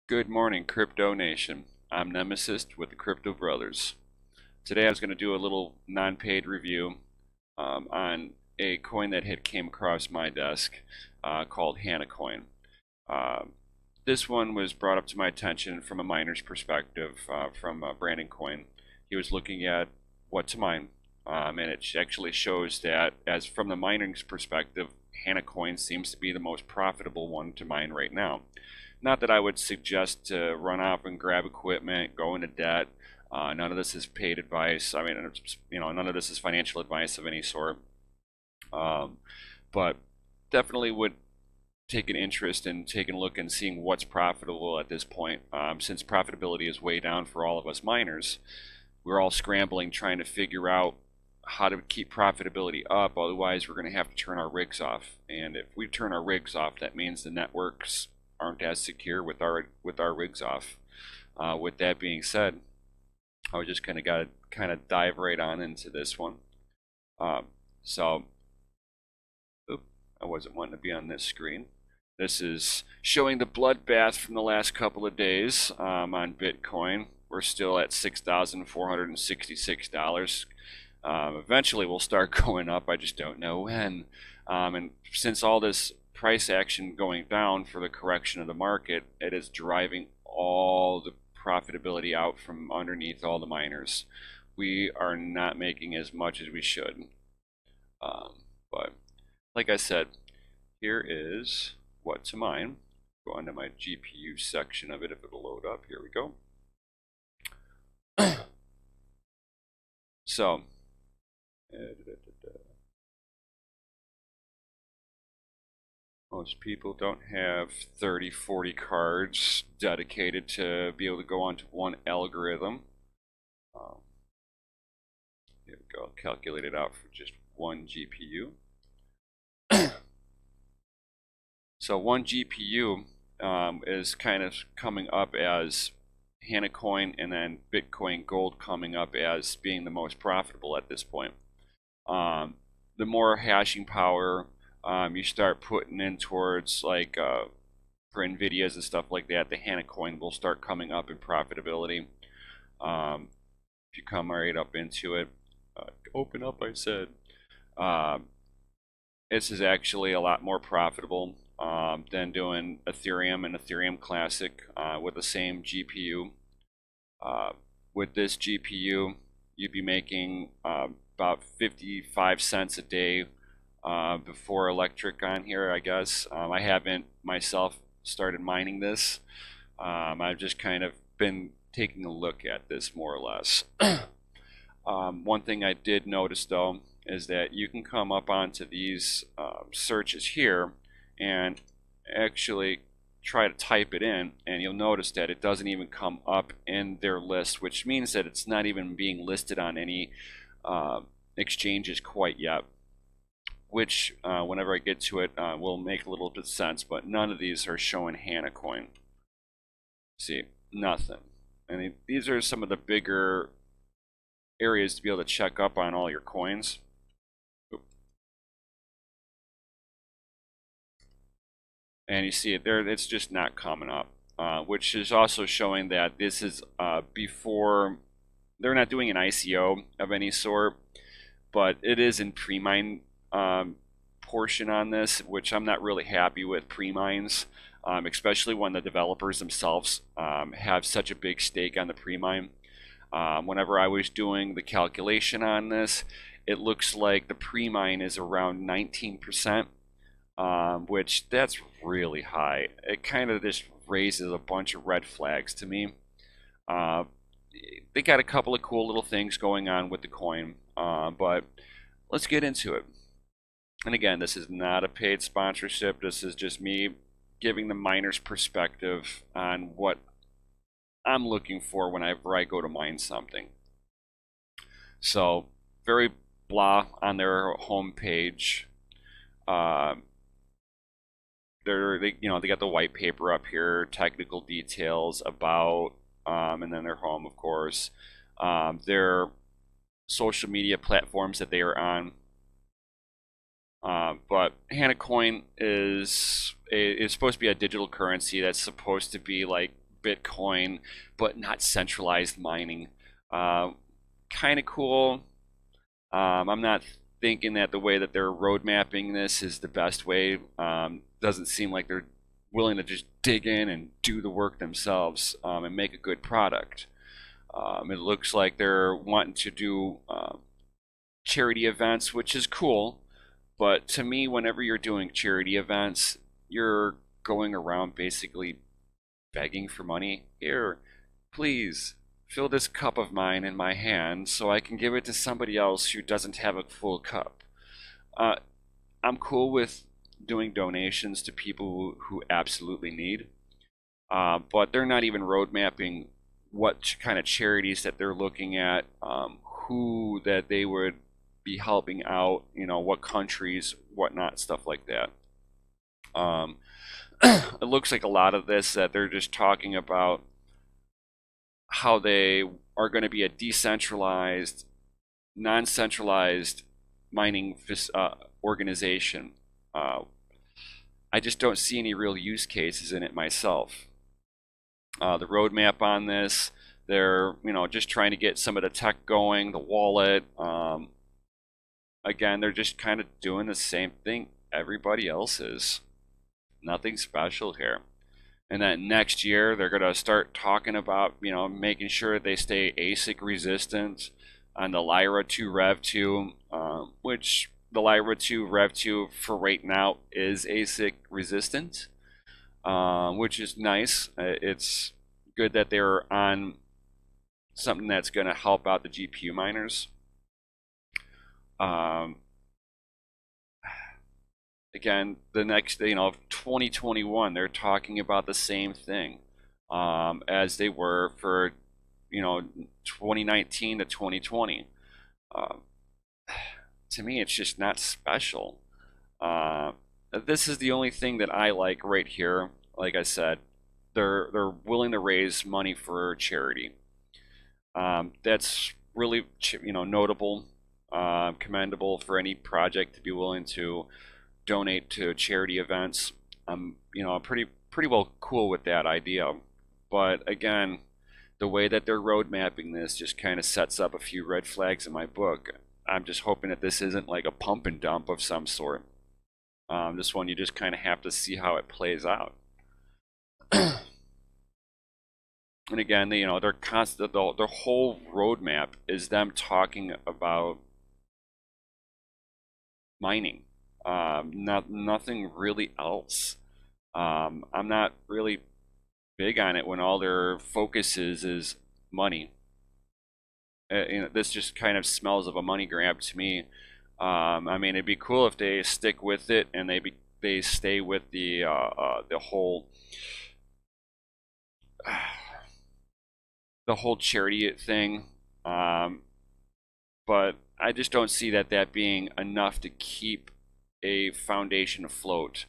Good morning, Crypto Nation. I'm Nemesis with the Crypto Brothers. Today I was going to do a little non-paid review on a coin that had came across my desk called Hanacoin. This one was brought up to my attention from a miner's perspective from Brandon Coin. He was looking at what to mine, and it actually shows that as from the miner's perspective, Hanacoin seems to be the most profitable one to mine right now. Not that I would suggest to run off and grab equipment, go into debt. None of this is paid advice. I mean, none of this is financial advice of any sort. But definitely would take an interest in taking a look and seeing what's profitable at this point. Since profitability is way down for all of us miners, we're all scrambling trying to figure out how to keep profitability up. Otherwise, we're going to have to turn our rigs off. And if we turn our rigs off, that means the networks aren't as secure with our rigs off. With that being said, I was just kind of dive right on into this one. So I wasn't wanting to be on this screen. This is showing the bloodbath from the last couple of days on Bitcoin. We're still at $6,466. Eventually we'll start going up. I just don't know when. And since all this price action going down for the correction of the market, it is driving all the profitability out from underneath all the miners. We are not making as much as we should. But like I said, here is what to mine. Go onto my GPU section of it if it'll load up. Here we go. So most people don't have 30-40 cards dedicated to be able to go onto one algorithm. Here we go, calculate it out for just one GPU. So one GPU is kind of coming up as Hanacoin, and then Bitcoin Gold coming up as being the most profitable at this point. The more hashing power you start putting in towards, like for NVIDIAs and stuff like that, the Hanacoin will start coming up in profitability. If you come right up into it, open up, I said. This is actually a lot more profitable than doing Ethereum and Ethereum Classic with the same GPU. With this GPU, you'd be making about 55 cents a day before electric on here, I guess. I haven't myself started mining this. I've just kind of been taking a look at this more or less. One thing I did notice though is that you can come up onto these searches here and actually try to type it in, and you'll notice that it doesn't even come up in their list, which means that it's not even being listed on any exchanges quite yet, which whenever I get to it will make a little bit of sense. But none of these are showing Hanacoin. See, nothing. And these are some of the bigger areas to be able to check up on all your coins. And you see it there, it's just not coming up, which is also showing that this is before, they're not doing an ICO of any sort, but it is in pre-mine portion on this, which I'm not really happy with pre-mines, especially when the developers themselves have such a big stake on the pre-mine. Whenever I was doing the calculation on this, it looks like the pre-mine is around 19%. Which that's really high. It kind of just raises a bunch of red flags to me. They got a couple of cool little things going on with the coin, but let's get into it. And again, this is not a paid sponsorship. This is just me giving the miner's perspective on what I'm looking for whenever I go to mine something. So very blah on their homepage. They got the white paper up here, technical details about, and then their home, of course, their social media platforms that they are on. But Hanacoin is supposed to be a digital currency that's supposed to be like Bitcoin, but not centralized mining. Kind of cool. I'm not thinking that the way that they're road mapping this is the best way. Doesn't seem like they're willing to just dig in and do the work themselves and make a good product. It looks like they're wanting to do charity events, which is cool. But to me, whenever you're doing charity events, you're going around basically begging for money. Here, please fill this cup of mine in my hand so I can give it to somebody else who doesn't have a full cup. I'm cool with doing donations to people who absolutely need, but they're not even road mapping what kind of charities that they're looking at, who that they would be helping out, you know, what countries, whatnot, stuff like that. It looks like a lot of this that they're just talking about how they are going to be a decentralized, non-centralized mining organization. I just don't see any real use cases in it myself. The roadmap on this, they're, you know, just trying to get some of the tech going, the wallet. Again, they're just kind of doing the same thing everybody else is. Nothing special here. And then next year, they're going to start talking about, you know, making sure they stay ASIC resistant on the Lyra 2 Rev 2, which the Lyra 2 Rev 2 for right now is ASIC resistant, which is nice. It's good that they're on something that's going to help out the GPU miners. Again, the next, you know, 2021, they're talking about the same thing as they were for, you know, 2019 to 2020. To me, it's just not special. This is the only thing that I like right here. Like I said, they're willing to raise money for charity. That's really, you know, notable, commendable for any project to be willing to donate to charity events. You know, I'm pretty well cool with that idea. But again, the way that they're road mapping this just kind of sets up a few red flags in my book. I'm just hoping that this isn't like a pump and dump of some sort. This one, you just kind of have to see how it plays out. And again, you know, they're constant. Their whole roadmap is them talking about mining. Nothing really else. I'm not really big on it when all their focus is money. You know, this just kind of smells of a money grab to me. I mean, it'd be cool if they stick with it and they stay with the whole charity thing. But I just don't see that being enough to keep a foundation afloat.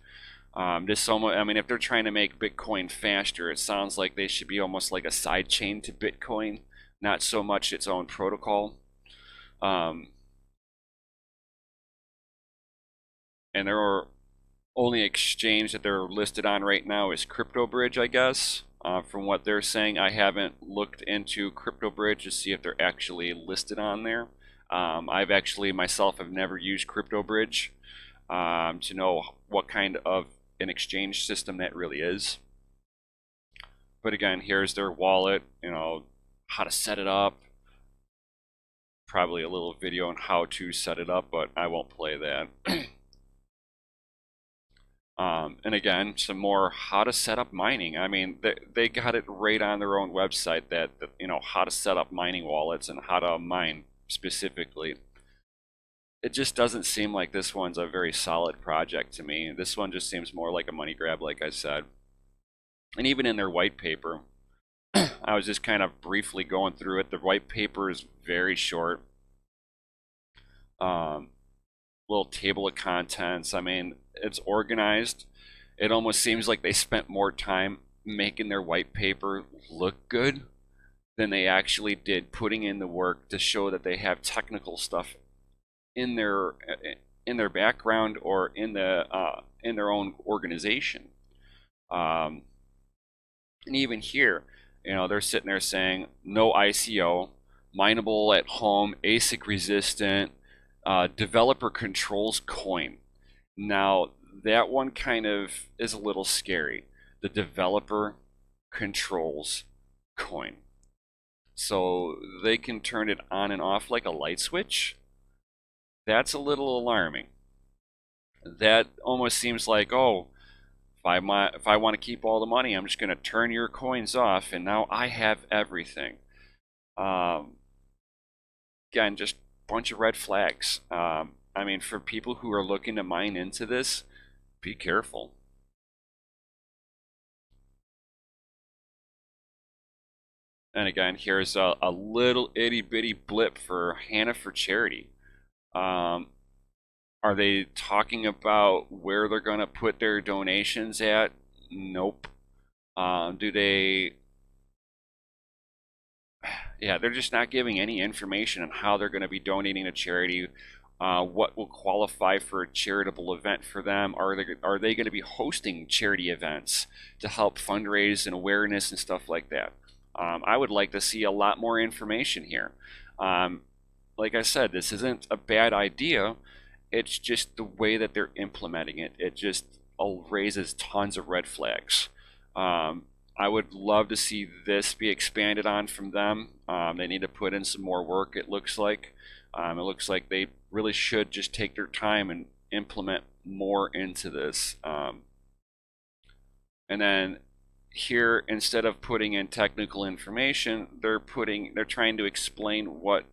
This almost, I mean, if they're trying to make Bitcoin faster, it sounds like they should be almost like a side chain to Bitcoin, not so much its own protocol. And their only exchange that they're listed on right now is CryptoBridge, I guess. From what they're saying, I haven't looked into CryptoBridge to see if they're actually listed on there. I've actually myself have never used CryptoBridge to know what kind of an exchange system that really is. But again, here's their wallet, you know, how to set it up. Probably a little video on how to set it up, but I won't play that. And again, some more how to set up mining. I mean, they got it right on their own website that you know, how to set up mining wallets and how to mine specifically. It just doesn't seem like this one's a very solid project to me. This one just seems more like a money grab, like I said. And even in their white paper, I was just kind of briefly going through it. The white paper is very short. Little table of contents. I mean, it's organized. It almost seems like they spent more time making their white paper look good than they actually did putting in the work to show that they have technical stuff in their background or in their own organization. And even here, they're sitting there saying no ICO, mineable at home, ASIC resistant, developer controls coin. Now, that one kind of is a little scary. The developer controls coin. So they can turn it on and off like a light switch. That's a little alarming. That almost seems like, oh, if I want to keep all the money, I'm just going to turn your coins off, and now I have everything. Um, Again, just a bunch of red flags. I mean, for people who are looking to mine into this, be careful. And again, here's a little itty bitty blip for Hannah for Charity. Um, are they talking about where they're going to put their donations at? Nope. Do they? Yeah, they're just not giving any information on how they're going to be donating to charity. What will qualify for a charitable event for them? Are they going to be hosting charity events to help fundraise and awareness and stuff like that? I would like to see a lot more information here. Like I said, this isn't a bad idea. It's just the way that they're implementing it. It just raises tons of red flags. I would love to see this be expanded on from them. They need to put in some more work, it looks like. It looks like they really should just take their time and implement more into this. And then here, instead of putting in technical information, they're trying to explain what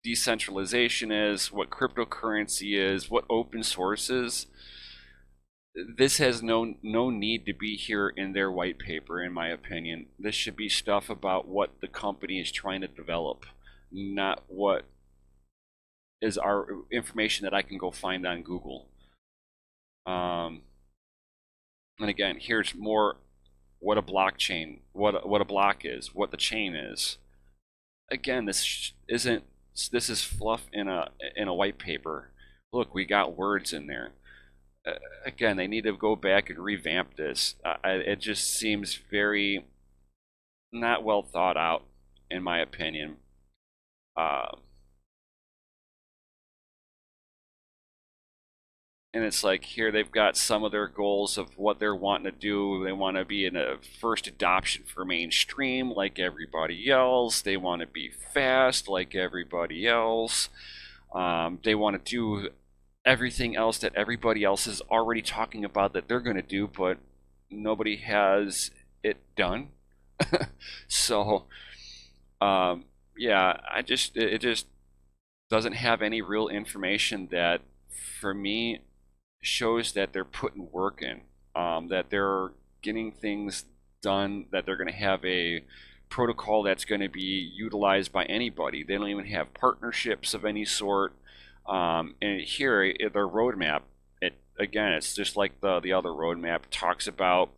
decentralization is, what cryptocurrency is, what open source is. This has no need to be here in their white paper, in my opinion. This should be stuff about what the company is trying to develop, not what is our information that I can go find on Google. And again, here's more what a blockchain, what a block is, what the chain is. Again, this is fluff in a white paper. Look, we got words in there. Again, they need to go back and revamp this. It just seems very not well thought out, in my opinion. And it's like here they've got some of their goals of what they're wanting to do. They want to be in a first adoption for mainstream like everybody else. They want to be fast like everybody else. They want to do everything else that everybody else is already talking about that they're going to do, but nobody has it done. So, yeah, it just doesn't have any real information that, for me, shows that they're putting work in, that they're getting things done, that they're going to have a protocol that's going to be utilized by anybody. They don't even have partnerships of any sort. And here, their roadmap, it's just like the other roadmap, talks about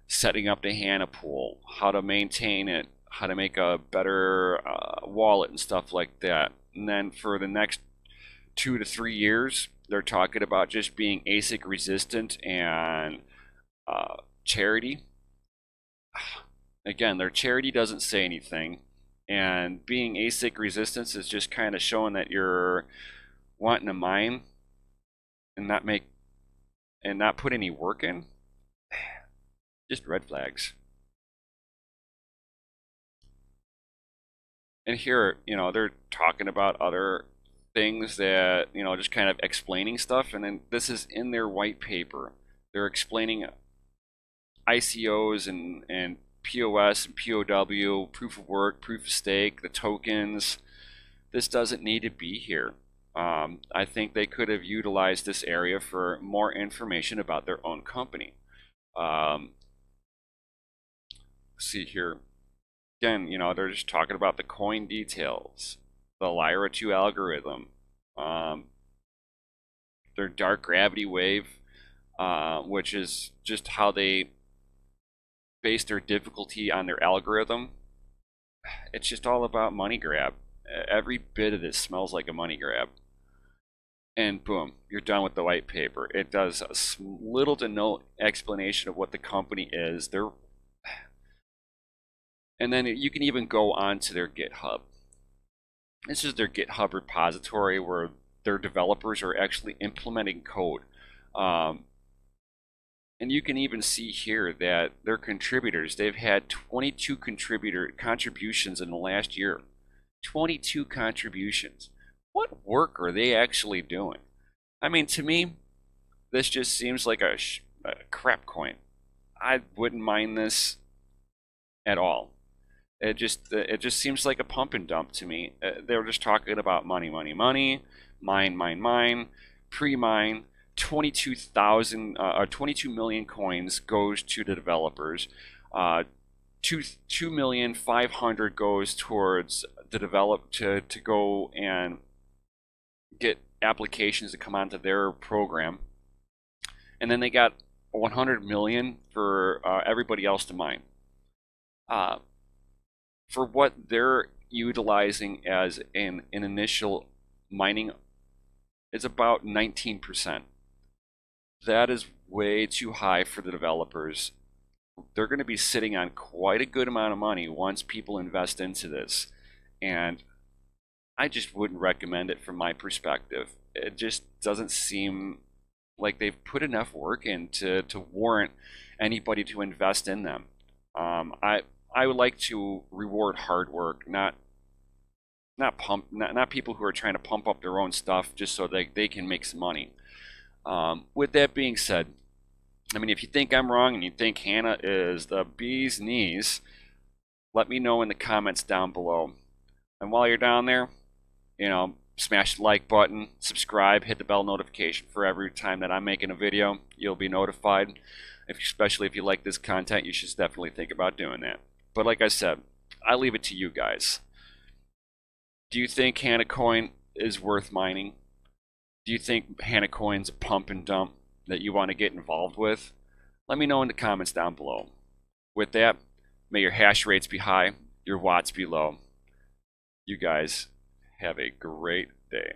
setting up the HANA pool, how to maintain it, how to make a better wallet and stuff like that. And then for the next 2 to 3 years, they're talking about just being ASIC resistant and charity. Again, their charity doesn't say anything, and being ASIC resistance is just kind of showing that you're wanting to mine and not put any work in. Just red flags. And here, they're talking about other things that, just kind of explaining stuff, and then this is in their white paper. They're explaining ICOs and POS and POW, proof of work, proof of stake, the tokens. This doesn't need to be here. I think they could have utilized this area for more information about their own company. See here. Again, they're just talking about the coin details, the Lyra 2 algorithm, their dark gravity wave, which is just how they base their difficulty on their algorithm. It's just all about money grab. Every bit of this smells like a money grab. And boom, you're done with the white paper. It does little to no explanation of what the company is. They're And then you can even go onto their GitHub. This is their GitHub repository where their developers are actually implementing code. And you can even see here that their contributors, they've had 22 contributions in the last year. 22 contributions. What work are they actually doing? I mean, to me, this just seems like a crap coin. I wouldn't mind this at all. It just seems like a pump and dump to me. They're just talking about money, money, money, mine, pre-mine. 22 million coins goes to the developers. 2,500,000 goes towards the to go and get applications to come onto their program, and then they got 100 million for everybody else to mine. For what they're utilizing as an initial mining is about 19%. That is way too high for the developers. They're going to be sitting on quite a good amount of money once people invest into this, and I just wouldn't recommend it from my perspective. It just doesn't seem like they've put enough work in to warrant anybody to invest in them. I would like to reward hard work, not people who are trying to pump up their own stuff just so they can make some money. With that being said, I mean, if you think I'm wrong and you think Hana is the bee's knees, let me know in the comments down below. And while you're down there, smash the like button, subscribe, hit the bell notification for every time that I'm making a video. You'll be notified. Especially if you like this content, you should definitely think about doing that. But like I said, I leave it to you guys. Do you think Hanacoin is worth mining? Do you think Hanacoin's a pump and dump that you want to get involved with? Let me know in the comments down below. With that, may your hash rates be high, your watts be low. You guys have a great day.